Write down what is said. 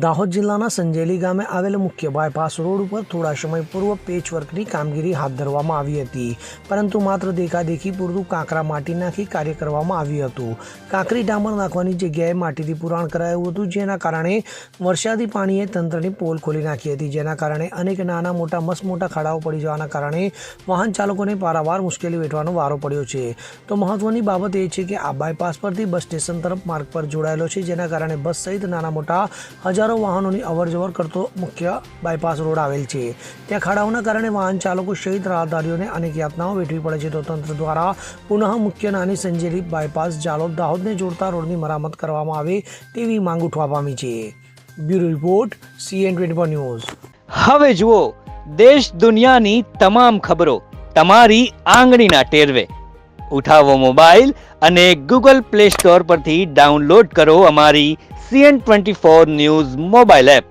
દાહોદ જિલ્લાના સંજેલી ગામે આવેલ મુખ્ય બાયપાસ રોડ ઉપર થોડા સમય પૂર્વ પેચવર્કની કામગીરી હાથ ધરવામાં આવી હતી, પરંતુ માત્ર દેખાદેખી પૂરતું કાંકરા માટી નાખી કાર્ય કરવામાં આવ્યું હતું. કાંકરી ડામર નાખવાની જગ્યાએ માટીથી પુરાણ કરાયું હતું, જેના કારણે વરસાદી પાણીએ તંત્રની પોલ ખોલી નાખી હતી, જેના કારણે અનેક નાના મોટા મસમોટા ખાડાઓ પડી જવાના કારણે વાહન ચાલકોને પારાવાર મુશ્કેલી વેઠવાનો વારો પડ્યો છે. તો મહત્વની બાબત એ છે કે આ બાયપાસ પરથી બસ સ્ટેશન તરફ માર્ગ પર જોડાયેલો છે, જેના કારણે બસ સહિત નાના મોટા હજારો વાહનોની અવરજવર કરતો મુખ્ય બાયપાસ રોડ આવેલ છે. ત્યાં ખાડાઓના કારણે વાહન ચાલકો સહિત રાહદારીઓને અનેક યાતનાઓ વેઠવી પડે છે. તો તંત્ર દ્વારા પુનઃ મુખ્ય નાની સંજેલી બાયપાસ જાલોદ દાહોદને જોડતા રોડની મરામત કરવામાં આવે તેવી માંગ ઉઠવા પામી છે. Bureau report CN24 news. હવે જુઓ દેશ દુનિયાની તમામ ખબરો તમારી આંગળીના ટેરવે. ઉઠાવો મોબાઈલ અને Google Play Store પરથી ડાઉનલોડ કરો અમારી CN24 ન્યૂઝ મોબાઈલ એપ.